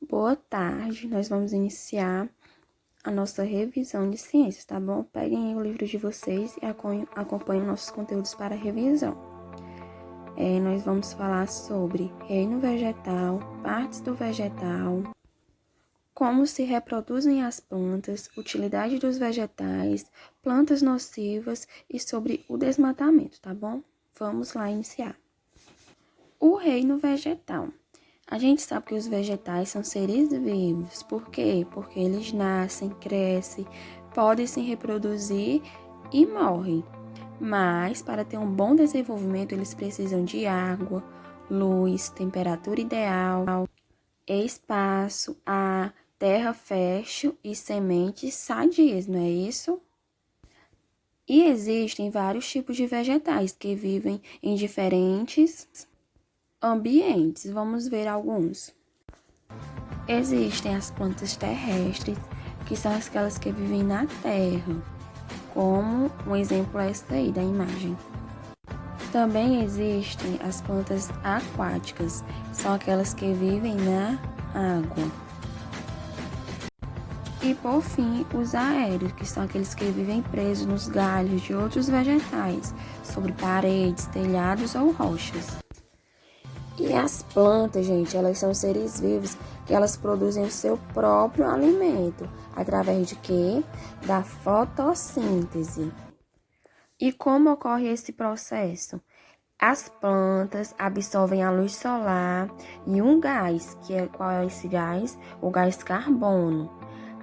Boa tarde, nós vamos iniciar a nossa revisão de ciências, tá bom? Peguem o livro de vocês e acompanhem nossos conteúdos para revisão. Nós vamos falar sobre reino vegetal, partes do vegetal, como se reproduzem as plantas, utilidade dos vegetais, plantas nocivas e sobre o desmatamento, tá bom? Vamos lá iniciar. O reino vegetal. A gente sabe que os vegetais são seres vivos. Por quê? Porque eles nascem, crescem, podem se reproduzir e morrem. Mas, para ter um bom desenvolvimento, eles precisam de água, luz, temperatura ideal, espaço, ar, terra fértil e sementes sadias, não é isso? E existem vários tipos de vegetais que vivem em diferentes ambientes. Vamos ver alguns. Existem as plantas terrestres, que são aquelas que vivem na terra, como um exemplo é esta aí da imagem. Também existem as plantas aquáticas, são aquelas que vivem na água. E por fim, os aéreos, que são aqueles que vivem presos nos galhos de outros vegetais, sobre paredes, telhados ou rochas. E as plantas, gente, elas são seres vivos que elas produzem o seu próprio alimento. Através de quê? Da fotossíntese. E como ocorre esse processo? As plantas absorvem a luz solar e um gás, qual é esse gás? O gás carbono.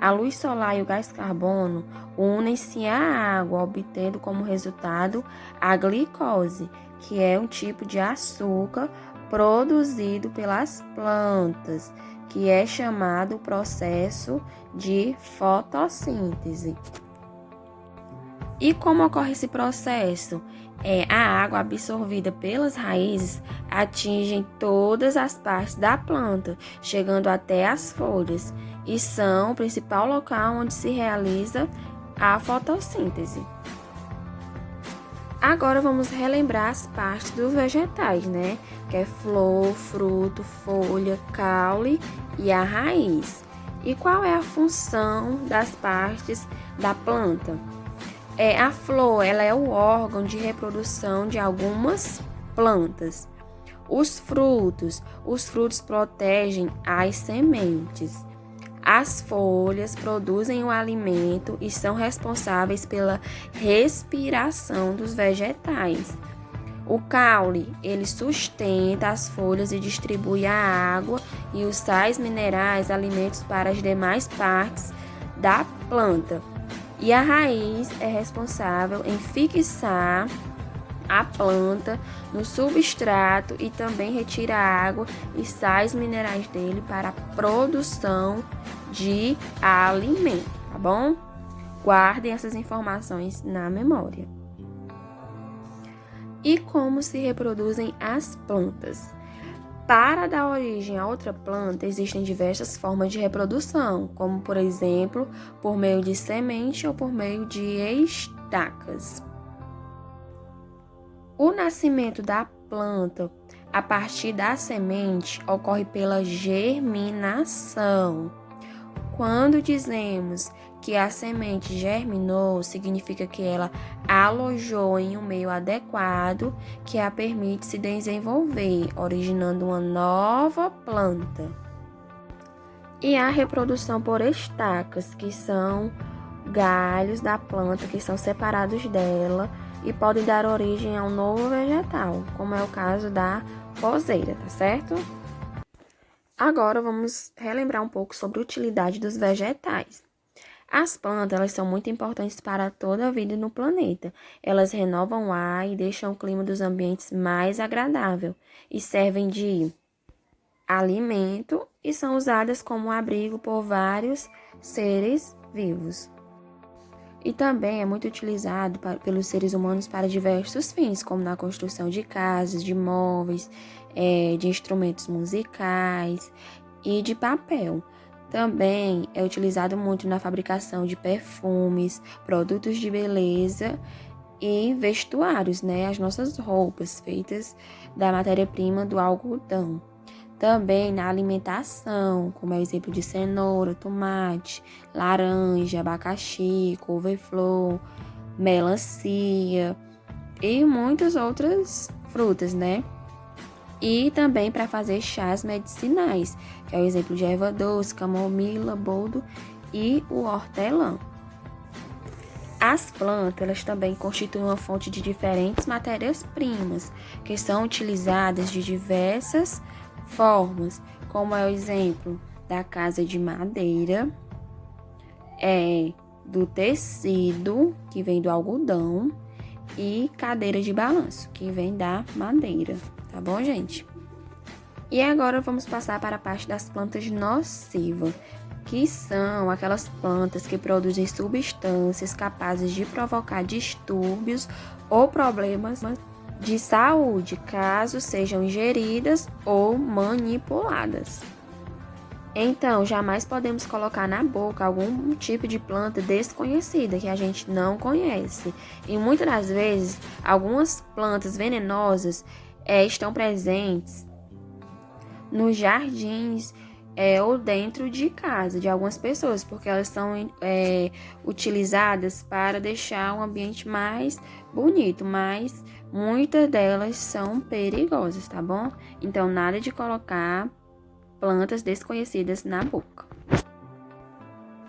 A luz solar e o gás carbono unem-se à água, obtendo como resultado a glicose, que é um tipo de açúcar produzido pelas plantas, que é chamado processo de fotossíntese. E como ocorre esse processo? A água absorvida pelas raízes atinge todas as partes da planta, chegando até as folhas, e são o principal local onde se realiza a fotossíntese. Agora vamos relembrar as partes dos vegetais, né? Que é flor, fruto, folha, caule e a raiz. E qual é a função das partes da planta? A flor, ela é o órgão de reprodução de algumas plantas. Os frutos protegem as sementes. As folhas produzem o alimento e são responsáveis pela respiração dos vegetais. O caule, ele sustenta as folhas e distribui a água e os sais minerais, alimentos para as demais partes da planta. E a raiz é responsável em fixar a planta no substrato e também retira a água e sais minerais dele para a produção de alimento, tá bom? Guardem essas informações na memória. E como se reproduzem as plantas? Para dar origem a outra planta, existem diversas formas de reprodução, como, por exemplo, por meio de semente ou por meio de estacas. O nascimento da planta a partir da semente ocorre pela germinação. Quando dizemos que a semente germinou, significa que ela alojou em um meio adequado que a permite se desenvolver, originando uma nova planta. E a reprodução por estacas, que são galhos da planta que são separados dela e podem dar origem a um novo vegetal, como é o caso da roseira, tá certo? Agora vamos relembrar um pouco sobre a utilidade dos vegetais. As plantas, elas são muito importantes para toda a vida no planeta. Elas renovam o ar e deixam o clima dos ambientes mais agradável e servem de alimento e são usadas como abrigo por vários seres vivos. E também é muito utilizado pelos seres humanos para diversos fins, como na construção de casas, de móveis, de instrumentos musicais e de papel. Também é utilizado muito na fabricação de perfumes, produtos de beleza e vestuários, né? As nossas roupas feitas da matéria-prima do algodão. Também na alimentação, como é o exemplo de cenoura, tomate, laranja, abacaxi, couve-flor, melancia e muitas outras frutas, né? E também para fazer chás medicinais, que é o exemplo de erva doce, camomila, boldo e o hortelã. As plantas, elas também constituem uma fonte de diferentes matérias-primas, que são utilizadas de diversas formas, como é o exemplo da casa de madeira, do tecido, que vem do algodão, e cadeira de balanço, que vem da madeira, tá bom, gente? E agora vamos passar para a parte das plantas nocivas, que são aquelas plantas que produzem substâncias capazes de provocar distúrbios ou problemas de saúde, caso sejam ingeridas ou manipuladas. Então, jamais podemos colocar na boca algum tipo de planta desconhecida que a gente não conhece. E muitas das vezes, algumas plantas venenosas estão presentes nos jardins ou dentro de casa de algumas pessoas, porque elas são utilizadas para deixar o ambiente mais bonito, mas muitas delas são perigosas, tá bom? Então, nada de colocar plantas desconhecidas na boca.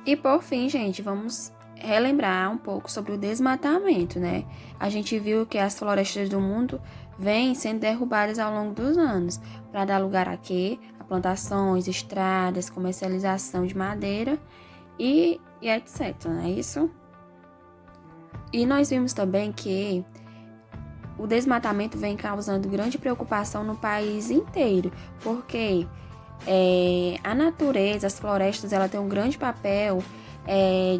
E por fim, gente, vamos relembrar um pouco sobre o desmatamento, né? A gente viu que as florestas do mundo vêm sendo derrubadas ao longo dos anos, para dar lugar a quê? A plantações, estradas, comercialização de madeira e etc, não é isso? E nós vimos também que o desmatamento vem causando grande preocupação no país inteiro, porque a natureza, as florestas, ela tem um grande papel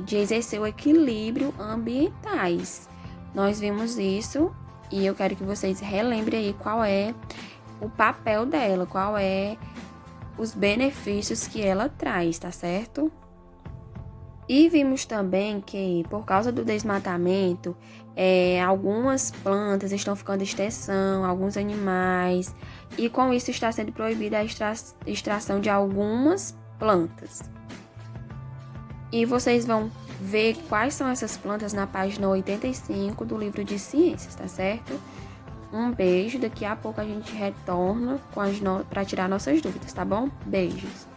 de exercer o equilíbrio ambientais. Nós vimos isso e eu quero que vocês relembrem aí qual é o papel dela, qual é os benefícios que ela traz, tá certo? E vimos também que, por causa do desmatamento, algumas plantas estão ficando em extinção, alguns animais, e com isso está sendo proibida a extração de algumas plantas. E vocês vão ver quais são essas plantas na página 85 do livro de ciências, tá certo? Um beijo, daqui a pouco a gente retorna para tirar nossas dúvidas, tá bom? Beijos!